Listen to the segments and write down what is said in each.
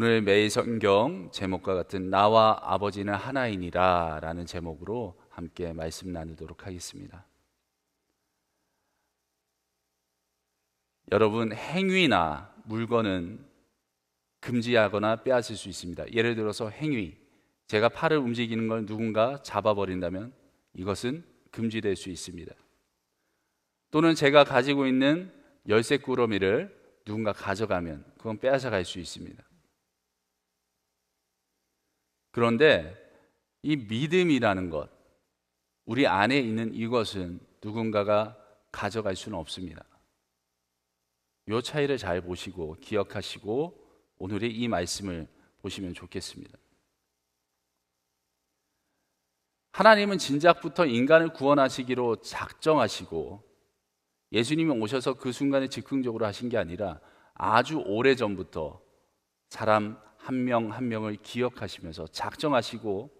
오늘 매일 성경 제목과 같은 나와 아버지는 하나이니라 라는 제목으로 함께 말씀 나누도록 하겠습니다. 여러분, 행위나 물건은 금지하거나 빼앗을 수 있습니다. 예를 들어서 행위, 제가 팔을 움직이는 걸 누군가 잡아버린다면 이것은 금지될 수 있습니다. 또는 제가 가지고 있는 열쇠 꾸러미를 누군가 가져가면 그건 빼앗아갈 수 있습니다. 그런데 이 믿음이라는 것, 우리 안에 있는 이것은 누군가가 가져갈 수는 없습니다. 이 차이를 잘 보시고 기억하시고 오늘의 이 말씀을 보시면 좋겠습니다. 하나님은 진작부터 인간을 구원하시기로 작정하시고 예수님이 오셔서 그 순간에 즉흥적으로 하신 게 아니라 아주 오래전부터 사람 한 명 한 명을 기억하시면서 작정하시고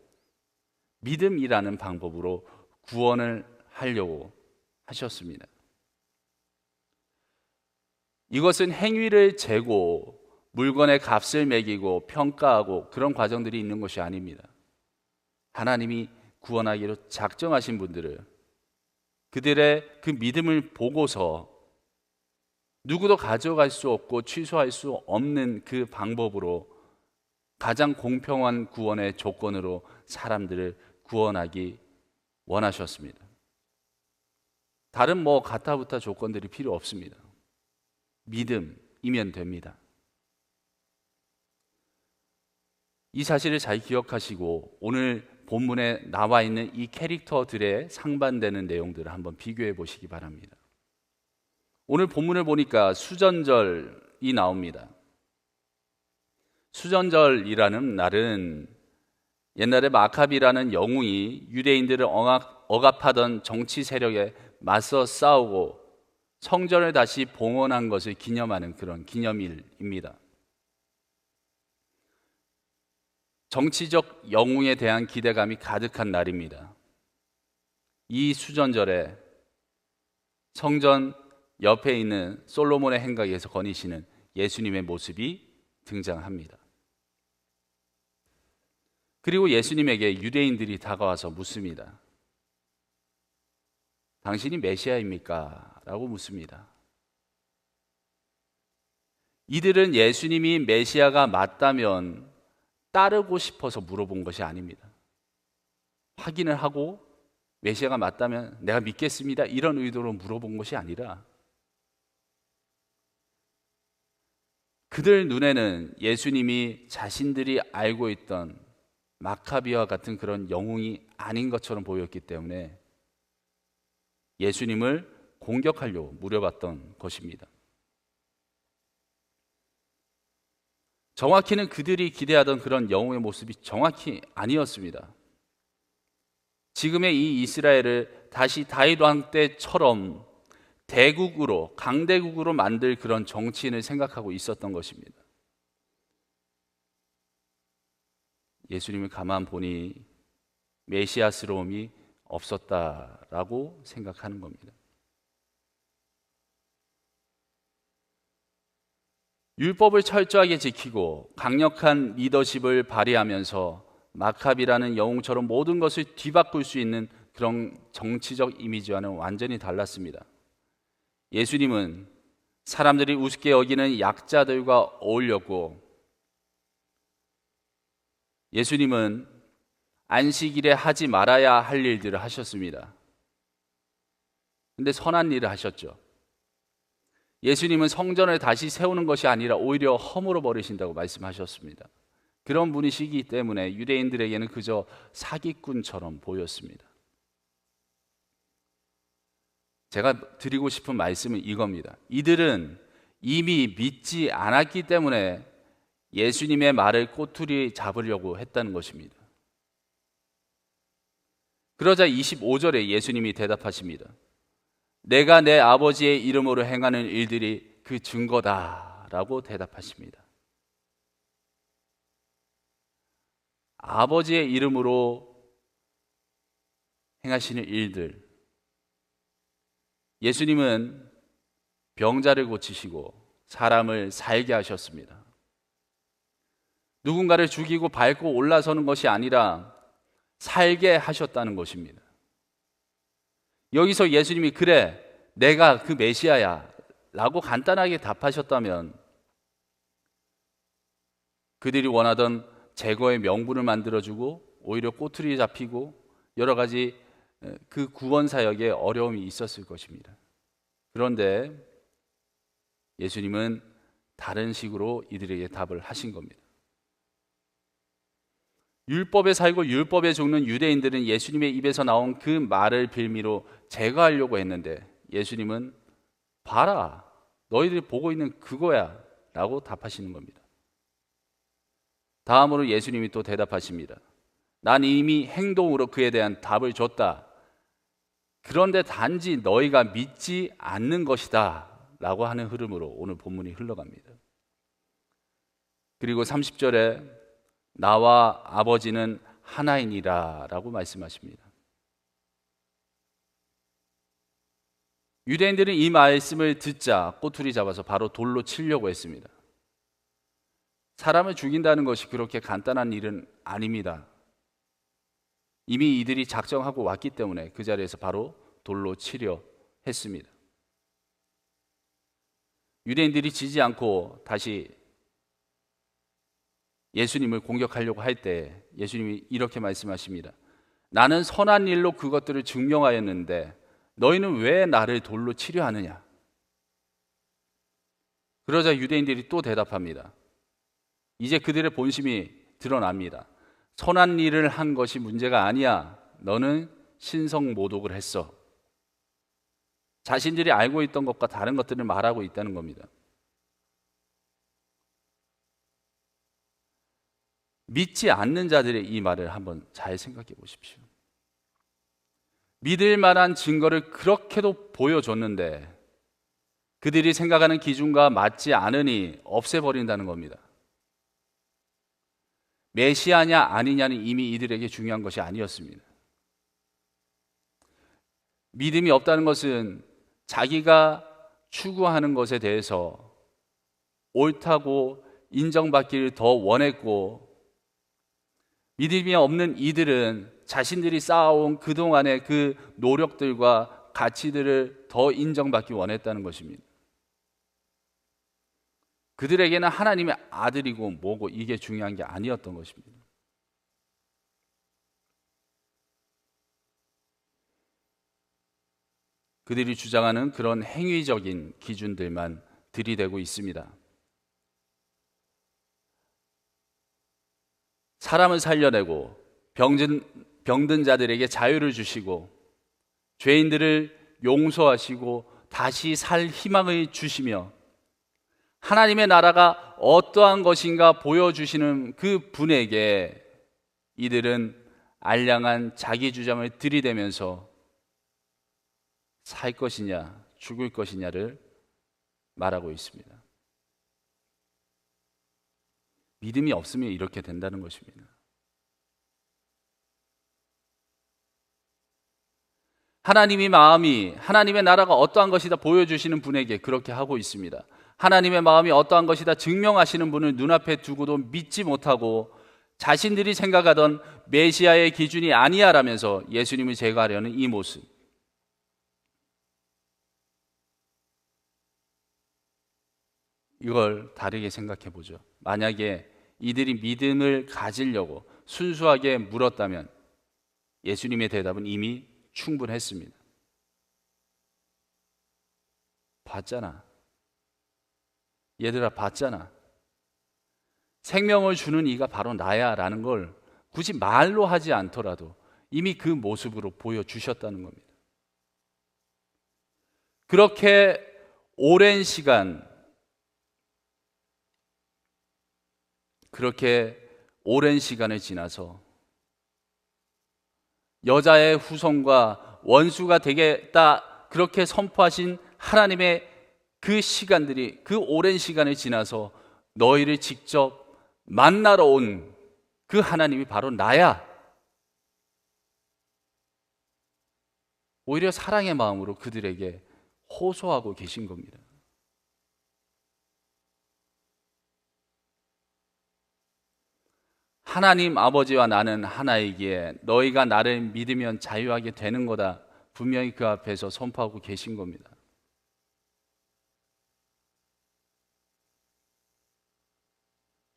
믿음이라는 방법으로 구원을 하려고 하셨습니다. 이것은 행위를 재고 물건의 값을 매기고 평가하고 그런 과정들이 있는 것이 아닙니다. 하나님이 구원하기로 작정하신 분들을 그들의 그 믿음을 보고서 누구도 가져갈 수 없고 취소할 수 없는 그 방법으로 가장 공평한 구원의 조건으로 사람들을 구원하기 원하셨습니다. 다른 가타부타 조건들이 필요 없습니다. 믿음이면 됩니다. 이 사실을 잘 기억하시고 오늘 본문에 나와 있는 이 캐릭터들의 상반되는 내용들을 한번 비교해 보시기 바랍니다. 오늘 본문을 보니까 수전절이 나옵니다. 수전절이라는 날은 옛날에 마카비라는 영웅이 유대인들을 억압하던 정치 세력에 맞서 싸우고 성전을 다시 봉헌한 것을 기념하는 그런 기념일입니다. 정치적 영웅에 대한 기대감이 가득한 날입니다. 이 수전절에 성전 옆에 있는 솔로몬의 행각에서 거니시는 예수님의 모습이 등장합니다. 그리고 예수님에게 유대인들이 다가와서 묻습니다. 당신이 메시아입니까? 라고 묻습니다. 이들은 예수님이 메시아가 맞다면 따르고 싶어서 물어본 것이 아닙니다. 확인을 하고 메시아가 맞다면 내가 믿겠습니다, 이런 의도로 물어본 것이 아니라 그들 눈에는 예수님이 자신들이 알고 있던 마카비와 같은 그런 영웅이 아닌 것처럼 보였기 때문에 예수님을 공격하려고 물어봤던 것입니다. 정확히는 그들이 기대하던 그런 영웅의 모습이 정확히 아니었습니다. 지금의 이 이스라엘을 다시 다윗 왕 때처럼 대국으로, 강대국으로 만들 그런 정치인을 생각하고 있었던 것입니다. 예수님을 가만 보니 메시아스러움이 없었다라고 생각하는 겁니다. 율법을 철저하게 지키고 강력한 리더십을 발휘하면서 마카비라는 영웅처럼 모든 것을 뒤바꿀 수 있는 그런 정치적 이미지와는 완전히 달랐습니다. 예수님은 사람들이 우습게 여기는 약자들과 어울렸고, 예수님은 안식일에 하지 말아야 할 일들을 하셨습니다. 근데 선한 일을 하셨죠. 예수님은 성전을 다시 세우는 것이 아니라 오히려 허물어 버리신다고 말씀하셨습니다. 그런 분이시기 때문에 유대인들에게는 그저 사기꾼처럼 보였습니다. 제가 드리고 싶은 말씀은 이겁니다. 이들은 이미 믿지 않았기 때문에 예수님의 말을 꼬투리 잡으려고 했다는 것입니다. 그러자 25절에 예수님이 대답하십니다. 내가 내 아버지의 이름으로 행하는 일들이 그 증거다라고 대답하십니다. 아버지의 이름으로 행하시는 일들, 예수님은 병자를 고치시고 사람을 살게 하셨습니다. 누군가를 죽이고 밟고 올라서는 것이 아니라 살게 하셨다는 것입니다. 여기서 예수님이 그래, 내가 그 메시아야 라고 간단하게 답하셨다면 그들이 원하던 제거의 명분을 만들어주고 오히려 꼬투리 잡히고 여러 가지 그 구원 사역에 어려움이 있었을 것입니다. 그런데 예수님은 다른 식으로 이들에게 답을 하신 겁니다. 율법에 살고 율법에 죽는 유대인들은 예수님의 입에서 나온 그 말을 빌미로 제거하려고 했는데 예수님은 봐라, 너희들이 보고 있는 그거야 라고 답하시는 겁니다. 다음으로 예수님이 또 대답하십니다. 난 이미 행동으로 그에 대한 답을 줬다. 그런데 단지 너희가 믿지 않는 것이다 라고 하는 흐름으로 오늘 본문이 흘러갑니다. 그리고 30절에 나와 아버지는 하나이니라 라고 말씀하십니다. 유대인들은 이 말씀을 듣자 꼬투리 잡아서 바로 돌로 치려고 했습니다. 사람을 죽인다는 것이 그렇게 간단한 일은 아닙니다. 이미 이들이 작정하고 왔기 때문에 그 자리에서 바로 돌로 치려 했습니다. 유대인들이 지지 않고 다시 예수님을 공격하려고 할 때 예수님이 이렇게 말씀하십니다. 나는 선한 일로 그것들을 증명하였는데 너희는 왜 나를 돌로 치려 하느냐? 그러자 유대인들이 또 대답합니다. 이제 그들의 본심이 드러납니다. 선한 일을 한 것이 문제가 아니야. 너는 신성모독을 했어. 자신들이 알고 있던 것과 다른 것들을 말하고 있다는 겁니다. 믿지 않는 자들의 이 말을 한번 잘 생각해 보십시오. 믿을 만한 증거를 그렇게도 보여줬는데 그들이 생각하는 기준과 맞지 않으니 없애버린다는 겁니다. 메시아냐 아니냐는 이미 이들에게 중요한 것이 아니었습니다. 믿음이 없다는 것은 자기가 추구하는 것에 대해서 옳다고 인정받기를 더 원했고, 믿음이 없는 이들은 자신들이 쌓아온 그동안의 그 노력들과 가치들을 더 인정받기 원했다는 것입니다. 그들에게는 하나님의 아들이고 뭐고 이게 중요한 게 아니었던 것입니다. 그들이 주장하는 그런 행위적인 기준들만 들이대고 있습니다. 사람을 살려내고 병든 자들에게 자유를 주시고 죄인들을 용서하시고 다시 살 희망을 주시며 하나님의 나라가 어떠한 것인가 보여주시는 그 분에게 이들은 알량한 자기 주장을 들이대면서 살 것이냐 죽을 것이냐를 말하고 있습니다. 믿음이 없으면 이렇게 된다는 것입니다. 하나님의 마음이 하나님의 나라가 어떠한 것이다 보여주시는 분에게 그렇게 하고 있습니다. 하나님의 마음이 어떠한 것이다 증명하시는 분을 눈앞에 두고도 믿지 못하고 자신들이 생각하던 메시아의 기준이 아니야라면서 예수님을 제거하려는 이 모습. 이걸 다르게 생각해 보죠. 만약에 이들이 믿음을 가지려고 순수하게 물었다면 예수님의 대답은 이미 충분했습니다. 봤잖아. 얘들아 봤잖아. 생명을 주는 이가 바로 나야 라는 걸 굳이 말로 하지 않더라도 이미 그 모습으로 보여주셨다는 겁니다. 그렇게 오랜 시간 을 지나서 여자의 후손과 원수가 되겠다 그렇게 선포하신 하나님의 그 시간들이 그 오랜 시간을 지나서 너희를 직접 만나러 온 그 하나님이 바로 나야. 오히려 사랑의 마음으로 그들에게 호소하고 계신 겁니다. 하나님 아버지와 나는 하나이기에 너희가 나를 믿으면 자유하게 되는 거다. 분명히 그 앞에서 선포하고 계신 겁니다.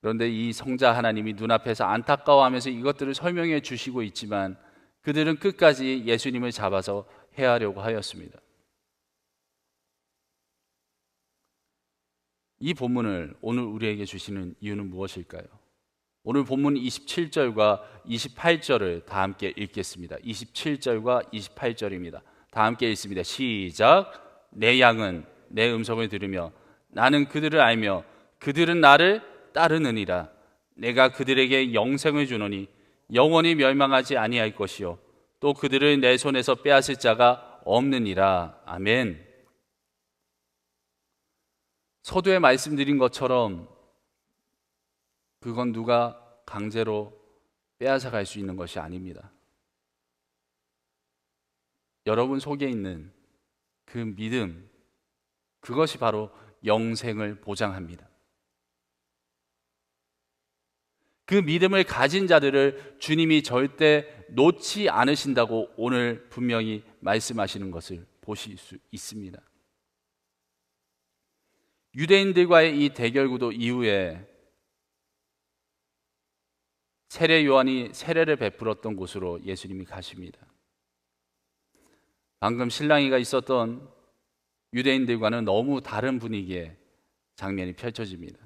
그런데 이 성자 하나님이 눈앞에서 안타까워하면서 이것들을 설명해 주시고 있지만 그들은 끝까지 예수님을 잡아서 해하려고 하였습니다. 이 본문을 오늘 우리에게 주시는 이유는 무엇일까요? 오늘 본문 27절과 28절을 다 함께 읽겠습니다. 27절과 28절입니다. 다 함께 읽습니다. 시작. 내 양은 내 음성을 들으며 나는 그들을 알며 그들은 나를 따르느니라. 내가 그들에게 영생을 주노니 영원히 멸망하지 아니할 것이요 또 그들을 내 손에서 빼앗을 자가 없느니라. 아멘. 서두에 말씀드린 것처럼 그건 누가 강제로 빼앗아 갈 수 있는 것이 아닙니다. 여러분 속에 있는 그 믿음, 그것이 바로 영생을 보장합니다. 그 믿음을 가진 자들을 주님이 절대 놓지 않으신다고 오늘 분명히 말씀하시는 것을 보실 수 있습니다. 유대인들과의 이 대결 구도 이후에 세례 요한이 세례를 베풀었던 곳으로 예수님이 가십니다. 방금 신랑이가 있었던 유대인들과는 너무 다른 분위기의 장면이 펼쳐집니다.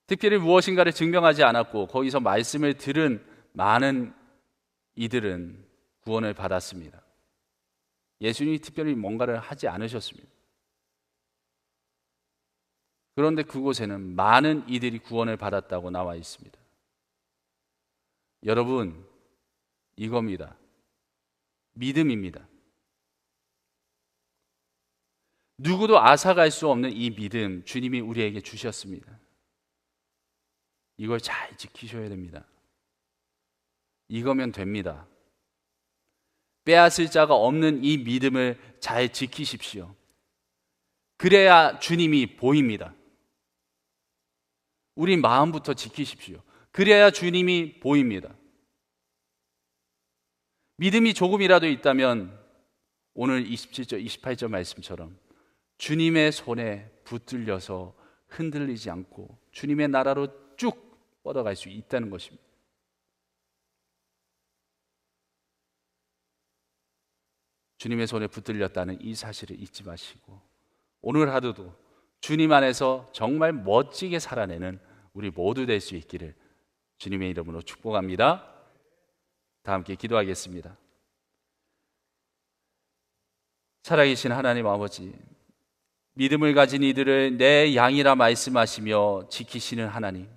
특별히 무엇인가를 증명하지 않았고 거기서 말씀을 들은 많은 이들은 구원을 받았습니다. 예수님이 특별히 뭔가를 하지 않으셨습니다. 그런데 그곳에는 많은 이들이 구원을 받았다고 나와 있습니다. 여러분, 이겁니다. 믿음입니다. 누구도 앗아갈 수 없는 이 믿음, 주님이 우리에게 주셨습니다. 이걸 잘 지키셔야 됩니다. 이거면 됩니다. 빼앗을 자가 없는 이 믿음을 잘 지키십시오. 그래야 주님이 보입니다. 우리 마음부터 지키십시오. 그래야 주님이 보입니다. 믿음이 조금이라도 있다면 오늘 27절, 28절 말씀처럼 주님의 손에 붙들려서 흔들리지 않고 주님의 나라로 쭉 뻗어갈 수 있다는 것입니다. 주님의 손에 붙들렸다는 이 사실을 잊지 마시고 오늘 하루도 주님 안에서 정말 멋지게 살아내는 우리 모두 될 수 있기를 주님의 이름으로 축복합니다. 다 함께 기도하겠습니다. 살아계신 하나님 아버지, 믿음을 가진 이들을 내 양이라 말씀하시며 지키시는 하나님,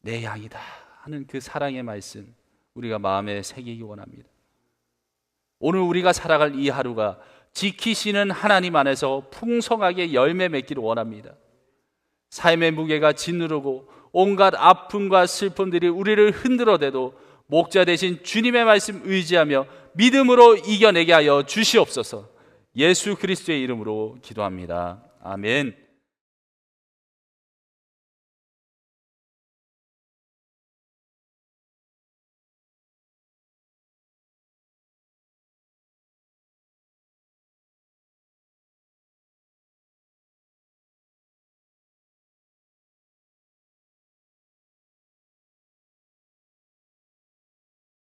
내 양이다 하는 그 사랑의 말씀 우리가 마음에 새기기 원합니다. 오늘 우리가 살아갈 이 하루가 지키시는 하나님 안에서 풍성하게 열매 맺기를 원합니다. 삶의 무게가 짓누르고 온갖 아픔과 슬픔들이 우리를 흔들어대도 목자 되신 주님의 말씀 의지하며 믿음으로 이겨내게 하여 주시옵소서. 예수 그리스도의 이름으로 기도합니다. 아멘.